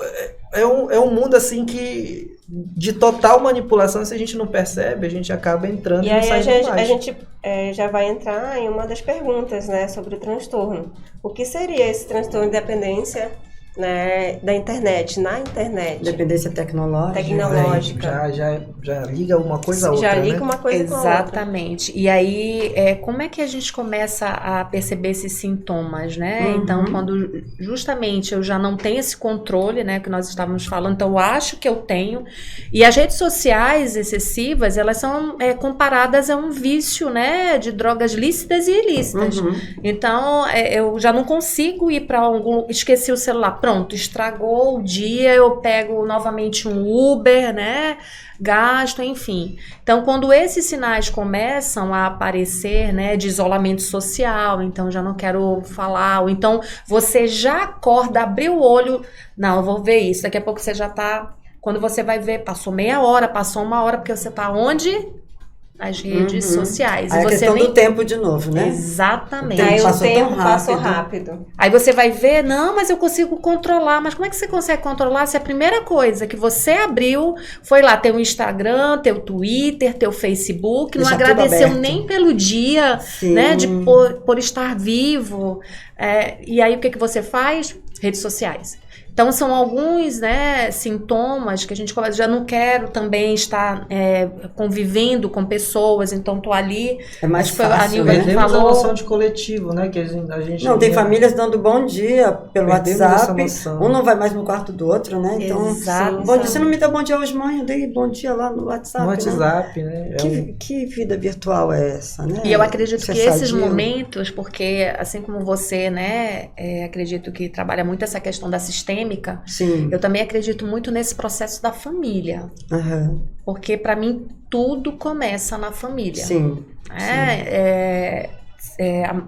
é um mundo assim que de total manipulação, se a gente não percebe, a gente acaba entrando E e não aí a saindo mais. gente já vai entrar em uma das perguntas, né, sobre o transtorno. O que seria esse transtorno de dependência, né, da internet, na internet? Dependência tecnológica. Tecnológica. Já liga uma coisa a outra, Já liga né? uma coisa com a outra. Exatamente. E aí, como é que a gente começa a perceber esses sintomas, né? Uhum. Então, quando justamente eu já não tenho esse controle, né, que nós estávamos falando, então eu acho que eu tenho. E as redes sociais excessivas, elas são comparadas a um vício, né, de drogas lícitas e ilícitas. Uhum. Então, eu já não consigo ir para esqueci o celular. Pronto, estragou o dia, eu pego novamente um Uber, né? Gasto, enfim. Então, quando esses sinais começam a aparecer, né, de isolamento social, então já não quero falar, ou então você já acorda, abriu o olho, não, eu vou ver isso, daqui a pouco você já tá, quando você vai ver, passou meia hora, passou uma hora, porque você tá onde? Nas redes sociais. Aí E a você questão nem... do tempo de novo, né? Exatamente. Então, Aí o passou tão tempo passou rápido. rápido. Aí você vai ver, não, mas eu consigo controlar. Mas como é que você consegue controlar se a primeira coisa que você abriu foi lá teu Instagram, teu Twitter, teu Facebook, não Deixar tudo agradeceu aberto. nem pelo dia, Sim. né, por estar vivo. E aí o que você faz? Redes sociais. Então, são alguns, né, sintomas que a gente já não quero também estar convivendo com pessoas, então estou ali. É mais Acho que foi a fácil, Nilva né? que Perdemos a falou. noção de coletivo, né? Que a gente Não, tem famílias dando bom dia pelo Perdemos WhatsApp. essa noção. Um não vai mais no quarto do outro, né? Então, Exato. bom dia, você não me deu bom dia hoje, mãe? Eu dei bom dia lá no WhatsApp. no né? WhatsApp, né? Que vida virtual é essa, né? E eu acredito Isso que é esses sadio. momentos, porque assim como você, né, acredito que trabalha muito essa questão da sistêmica, Sim. eu também acredito muito nesse processo da família. Aham. Porque para mim tudo começa na família. Sim.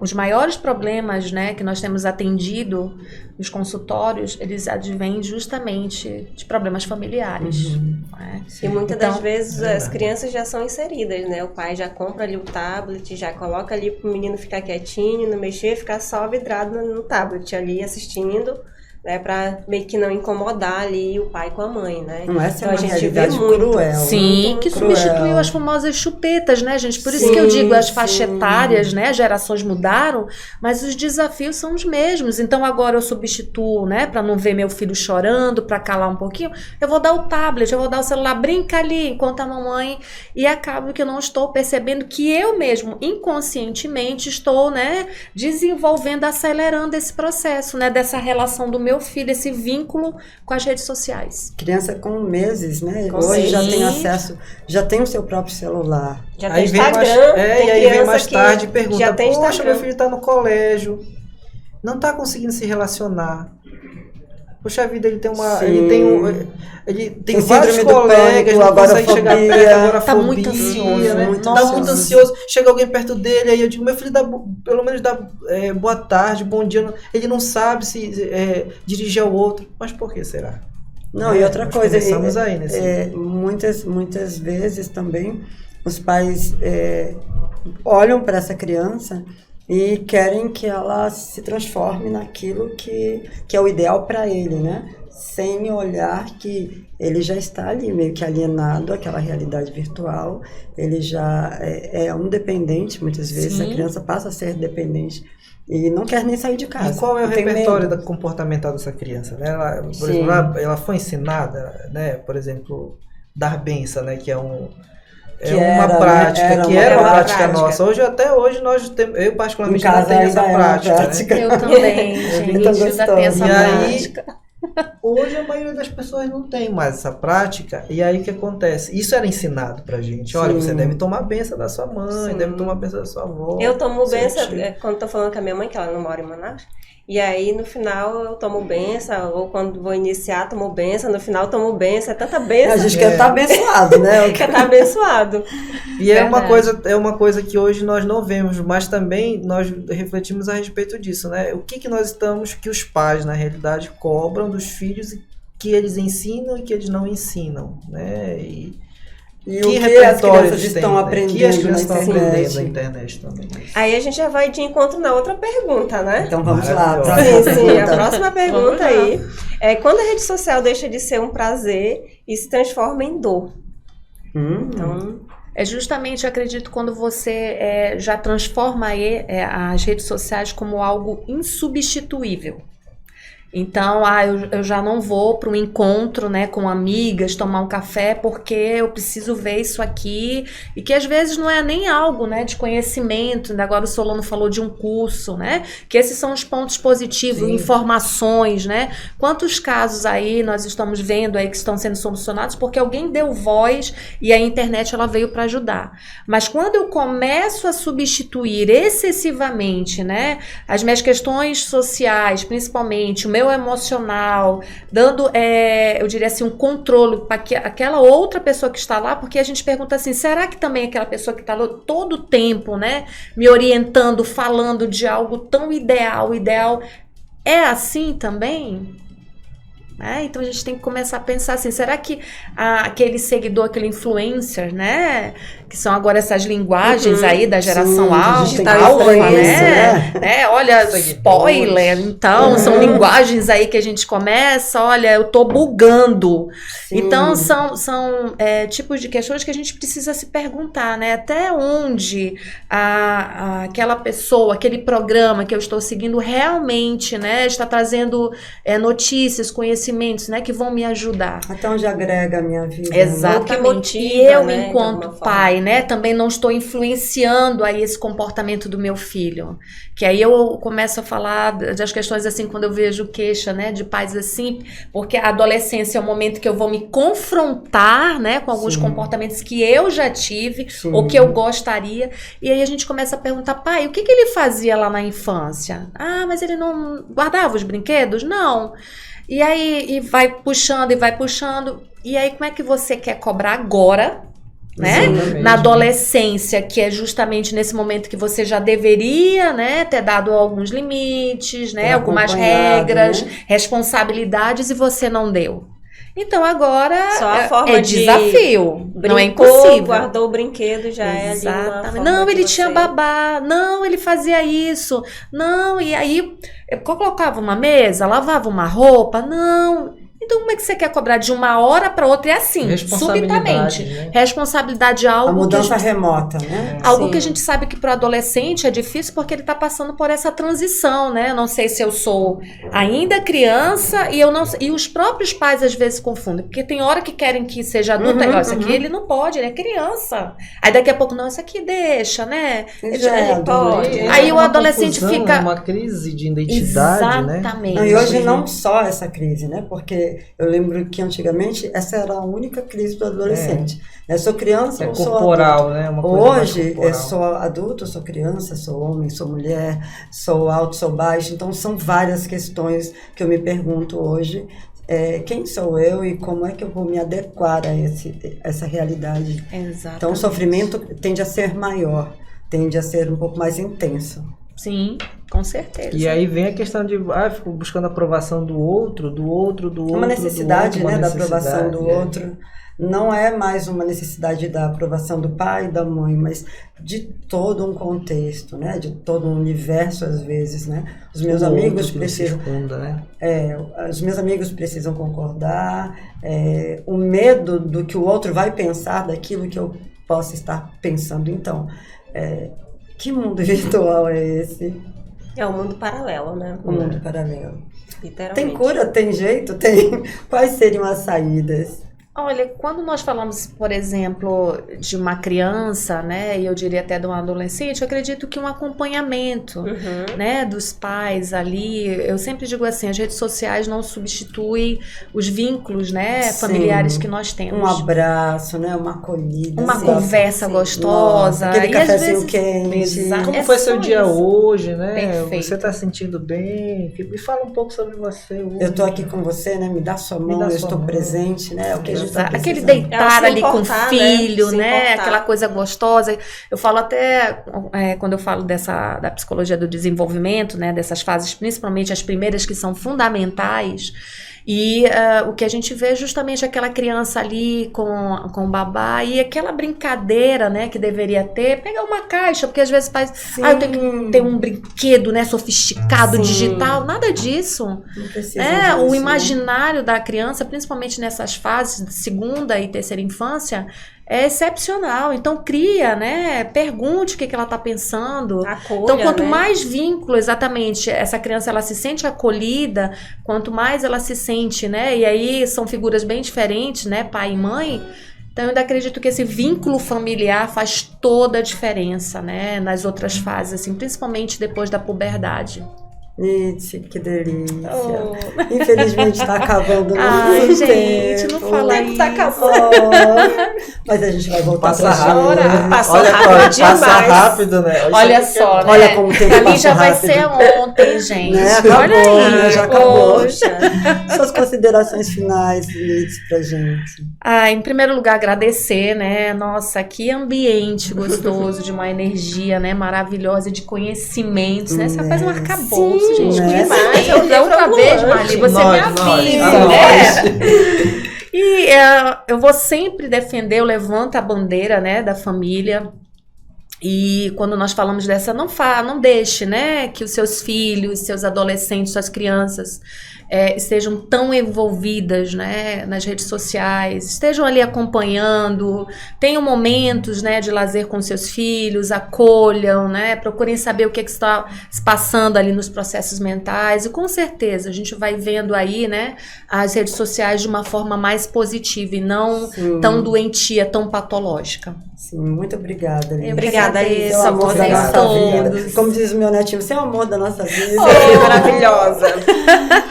Os maiores problemas, né, que nós temos atendido nos consultórios, eles advêm justamente de problemas familiares. Né? E muitas Então, das vezes as crianças já são inseridas, né? O pai já compra ali o tablet, já coloca ali pro menino ficar quietinho, não mexer, ficar só vidrado no tablet ali assistindo, né, para meio que não incomodar ali o pai com a mãe, né? Não, essa Então é uma a gente realidade vê muito. cruel. Sim, muito que cruel. substituiu as famosas chupetas, né, gente? Por isso Sim, que eu digo, as faixas sim. etárias, né, gerações mudaram, mas os desafios são os mesmos. Então agora eu substituo, né, para não ver meu filho chorando, para calar um pouquinho, eu vou dar o tablet, eu vou dar o celular, brinca ali enquanto a mamãe, e acabo que eu não estou percebendo que eu mesmo, inconscientemente, estou, né, desenvolvendo, acelerando esse processo, né, dessa relação do meu filho, esse vínculo com as redes sociais. Criança com meses, né? Com Hoje já sim. tem acesso, já tem o seu próprio celular. Já Aí tem vem mais, Instagram, e tem aí vem criança mais que tarde e pergunta, já tem poxa, Instagram. meu filho tá no colégio, não tá conseguindo se relacionar. Poxa vida, ele tem uma. Sim. Ele tem Tem vários síndrome do colegas, pânico, não consegue chegar agorafobia. perto, agora Tá muito ansioso, né? muito Tá ansioso. muito ansioso. Chega alguém perto dele, aí eu digo, meu filho dá, pelo menos dá boa tarde, bom dia. Ele não sabe se dirigir ao outro. Mas por que será? Não, e outra nós coisa, começamos aí nesse. muitas vezes também os pais olham para essa criança e querem que ela se transforme naquilo que é o ideal para ele, né? Sem olhar que ele já está ali meio que alienado àquela realidade virtual, ele já é um dependente, muitas vezes Sim. a criança passa a ser dependente e não quer nem sair de casa. E qual é o tem repertório medo. comportamental dessa criança? Né? Ela, por Sim. exemplo, ela foi ensinada, né? Por exemplo, dar benção, né? Que é uma prática, era uma prática nossa. Até hoje nós temos, eu particularmente Em não casa tenho essa ainda é uma prática. Né? prática. Eu também, gente, muito ainda tem essa E aí, prática. hoje a maioria das pessoas não tem mais essa prática, e aí o que acontece? Isso era ensinado pra gente. Olha, Sim. você deve tomar benção da sua mãe, Sim. deve tomar benção da sua avó. Eu tomo seu benção, tio. quando tô falando com a minha mãe, que ela não mora em Manaus, e aí no final eu tomo benção, ou quando vou iniciar, tomo benção, no final tomo benção, é tanta benção. A gente quer estar abençoado, né? quer estar abençoado. E é uma Verdade. coisa que hoje nós não vemos, mas também nós refletimos a respeito disso, né? O que nós estamos, que os pais, na realidade, cobram dos filhos que eles ensinam e que eles não ensinam, né? E que o que as repertório crianças eles estão têm, né? aprendendo Que as crianças na estão internet. aprendendo na internet também. Aí a gente já vai de encontro na outra pergunta, né? Então vamos lá, Maravilhosa. próxima Sim, a pergunta. próxima pergunta aí é quando a rede social deixa de ser um prazer e se transforma em dor. Então, É justamente, acredito, quando você já transforma as redes sociais como algo insubstituível. Então, eu já não vou para um encontro, né, com amigas, tomar um café, porque eu preciso ver isso aqui, e que às vezes não é nem algo, né, de conhecimento. Ainda agora o Solano falou de um curso, né, que esses são os pontos positivos, Sim. informações, né. Quantos casos aí nós estamos vendo aí que estão sendo solucionados porque alguém deu voz e a internet ela veio para ajudar. Mas quando eu começo a substituir excessivamente, né, as minhas questões sociais, principalmente o meu emocional, dando, eu diria assim, um controle para aquela outra pessoa que está lá, porque a gente pergunta assim, será que também aquela pessoa que está lá todo o tempo, né, me orientando, falando de algo tão ideal, é assim também? Então a gente tem que começar a pensar assim, será que aquele seguidor, aquele influencer, né, que são agora essas linguagens aí da geração alfa, né? Olha, spoiler, então, são linguagens aí que a gente começa, olha, eu tô bugando. Sim. Então, são tipos de questões que a gente precisa se perguntar, né, até onde aquela pessoa, aquele programa que eu estou seguindo realmente, né, está trazendo notícias, conhecimentos, né, que vão me ajudar. Até onde agrega a minha vida. Exatamente. que motiva, E eu, né, de enquanto alguma pai, né, também não estou influenciando aí esse comportamento do meu filho. Que aí eu começo a falar das questões assim, quando eu vejo queixa, né, de pais assim, porque a adolescência é o momento que eu vou me confrontar, né, com alguns Sim. comportamentos que eu já tive, Sim. ou que eu gostaria, e aí a gente começa a perguntar, pai, o que ele fazia lá na infância? Mas ele não guardava os brinquedos? Não. E aí vai puxando, e aí como é que você quer cobrar agora, né? Exatamente. Na adolescência, que é justamente nesse momento que você já deveria, né, ter dado alguns limites, né, Ter algumas acompanhado, regras, né? responsabilidades, e você não deu. Então agora Só a forma é de desafio, não é brincou, impossível. guardou o brinquedo, já é ali uma Exatamente. forma Não, de ele você- tinha babá. Não, ele fazia isso. Não, e aí eu colocava uma mesa, lavava uma roupa. Não. Então como é que você quer cobrar de uma hora para outra? É assim, Responsabilidade, subitamente. né? Responsabilidade é A algo que a mudança gente remota, né? Algo Sim. que a gente sabe que para o adolescente é difícil porque ele está passando por essa transição, né? Eu não sei se eu sou ainda criança e os próprios pais às vezes confundem, porque tem hora que querem que seja adulto, Uhum, isso aqui ele não pode, ele é criança. Aí daqui a pouco, não, isso aqui deixa, né? Já é Ele pode. adulto. Aí o uma adolescente confusão, fica- uma crise de identidade, né? Exatamente. Não, e hoje não só essa crise, né? Porque eu lembro que antigamente essa era a única crise do adolescente. Eu sou criança É ou sou corporal, né? Uma coisa mais Hoje, eu corporal. sou adulto, eu sou criança, sou homem, sou mulher, sou alto, sou baixo. Então, são várias questões que eu me pergunto hoje. Quem sou eu e como é que eu vou me adequar a essa realidade? Exatamente. Então, o sofrimento tende a ser maior, tende a ser um pouco mais intenso. Sim, com certeza. E aí vem a questão de, fico buscando a aprovação do outro. Uma necessidade, uma né, da aprovação do necessidade, outro. Não é mais uma necessidade da aprovação do pai e da mãe, mas de todo um contexto, né? De todo um universo, às vezes, né? Os meus amigos precisam... né? Os meus amigos precisam concordar, o medo do que o outro vai pensar daquilo que eu possa estar pensando. Então, que mundo virtual é esse? É um mundo paralelo, né? O mundo paralelo. Literalmente. Tem cura? Tem jeito? Tem. Quais seriam as saídas? Olha, quando nós falamos, por exemplo, de uma criança, né, e eu diria até de um adolescente, eu acredito que um acompanhamento, né, dos pais ali, eu sempre digo assim, as redes sociais não substituem os vínculos, né, Sim. familiares que nós temos. Um abraço, né? Uma acolhida. Uma assim. conversa Sim. gostosa. Nossa, aquele e às cafezinho vezes... quente. Exato. Como É foi só seu dia isso. hoje, né? Perfeito. Você tá sentindo bem? Me fala um pouco sobre você hoje. Eu tô aqui com você, né? Me dá sua mão, dá eu sua estou mão. presente, né? É o que a gente tá Aquele precisando. deitar Se ali com o importar, filho, né? Se né? importar. Aquela coisa gostosa. Eu falo até, quando eu falo da psicologia do desenvolvimento, né? Dessas fases, principalmente as primeiras que são fundamentais. E o que a gente vê é justamente aquela criança ali com o babá e aquela brincadeira, né, que deveria ter, pegar uma caixa, porque às vezes pais, eu tenho que ter um brinquedo, né, sofisticado, Sim. digital, nada disso. Não precisa O disso, né? imaginário da criança, principalmente nessas fases de segunda e terceira infância, é excepcional. Então cria, né? Pergunte o que ela está pensando. Acolha, Então, quanto né? mais vínculo, exatamente, essa criança ela se sente acolhida, quanto mais ela se sente, né? E aí são figuras bem diferentes, né? Pai e mãe. Então, eu ainda acredito que esse vínculo familiar faz toda a diferença, né? Nas outras fases, assim, principalmente depois da puberdade. Nietzsche, que delícia. Oh. Infelizmente está acabando muito Ai, gente, tempo. não fala tempo tá isso. Oh, mas a gente vai voltar Passa pra rápido. chorar. Né? Passou Olha, rápido passa demais. rápido, né? Olha Isso só, aqui né? Olha como o tempo Pra mim passa já vai rápido. ser ontem, gente. Né? Acabou, Olha aí. né? Já acabou. Poxa. Suas considerações finais, Nietzsche, pra gente. Em primeiro lugar, agradecer, né? Nossa, que ambiente gostoso, de uma energia, né? Maravilhosa, de conhecimentos, né? Você faz um arcabouço, Sim, gente. né? Conhecimento. É um Da outra livro vez, ambulante. Marli, você Nós, me avisa, nós. né? E eu vou sempre defender, eu levanto a bandeira, né? Da família. E quando nós falamos dessa, não deixe, né, que os seus filhos, seus adolescentes, suas crianças estejam tão envolvidas, né, nas redes sociais, estejam ali acompanhando, tenham momentos, né, de lazer com seus filhos, acolham, né, procurem saber o que está se passando ali nos processos mentais e com certeza a gente vai vendo aí, né, as redes sociais de uma forma mais positiva e não tão doentia, tão patológica. Sim, muito obrigada, Nietzsche. Obrigada, Você é Alice. o amor da Vocês nossa vida. todos. Como diz o meu netinho, você é o amor da nossa vida. Maravilhosa.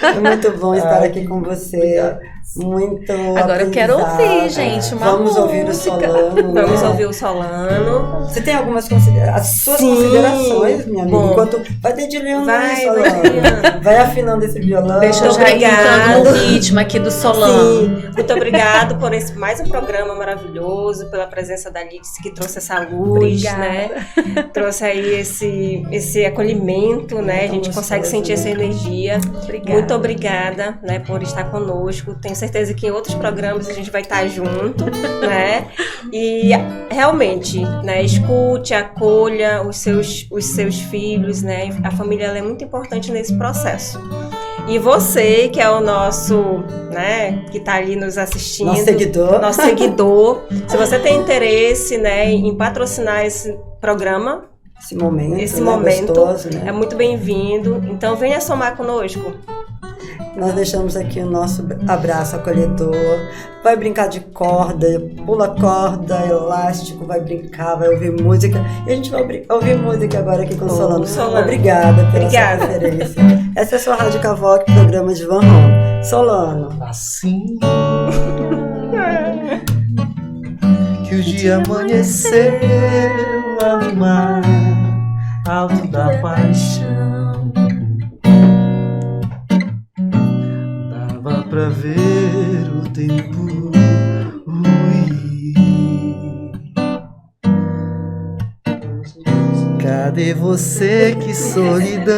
É muito bom estar aqui com você. Muito Agora eu quero aprendizado. ouvir, gente, uma Vamos ouvir o música. Solano. Vamos né? ouvir o Solano. Você tem algumas considerações? As suas Sim. considerações, minha amiga. Bom. Enquanto vai dedilhando Vai, aí, Solano. vai dedilhando. Vai afinando esse violão. Deixa eu já ir Obrigada. entrando no ritmo aqui do Solano. Muito obrigado por mais um programa maravilhoso, pela presença da Alice, que trouxe essa luz, Obrigada. né? Trouxe aí esse acolhimento, né? A gente gostoso, consegue sentir essa né? energia. Obrigada. Muito obrigada, né, por estar conosco. Tenho tenho certeza que em outros programas a gente vai estar junto, né? E realmente, né, escute, acolha os seus filhos, né? A família ela é muito importante nesse processo. E você, que é o nosso, né, que está ali nos assistindo, nosso seguidor, se você tem interesse, né, em patrocinar esse programa, esse momento gostoso, né? É muito bem-vindo. Então venha somar conosco. Nós deixamos aqui o nosso abraço acolhedor. Vai brincar de corda, pula corda, elástico, vai brincar, vai ouvir música. E a gente vai ouvir música agora aqui com Solano. Obrigada pela sua referência. Essa é a sua Rádio Cavoque, programa de Van Ron. Solano. Assim que o dia amanheceu lá no mar alto da paixão, dava pra ver o tempo ruir. Cadê você, que solidão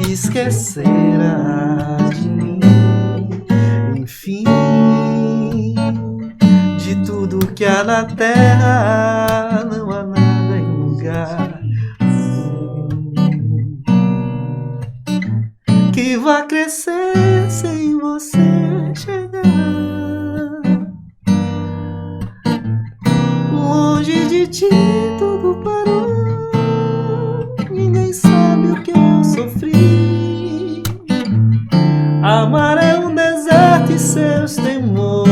esquecerá de mim? Enfim, de tudo que há na terra, não há nada em lugar que vá crescer sem você chegar. Longe de ti tudo parou, ninguém sabe o que eu sofri. Amar é um deserto e seus temores.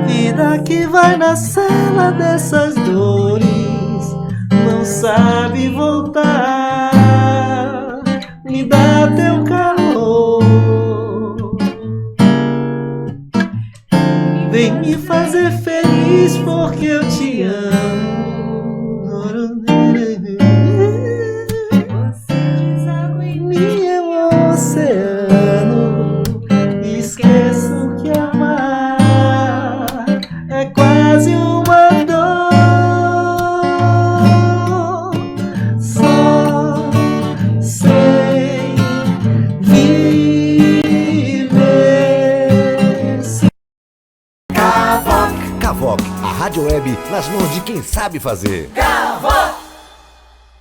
Vida que vai na cela dessas dores, não sabe voltar. Me dá teu calor, vem me fazer feliz porque eu te amo. Você deságua em mim, é um oceano. Esqueço que amar é quase uma dor. Só sei viver. Cavoque, a rádio web nas mãos de quem sabe fazer. Cavoque!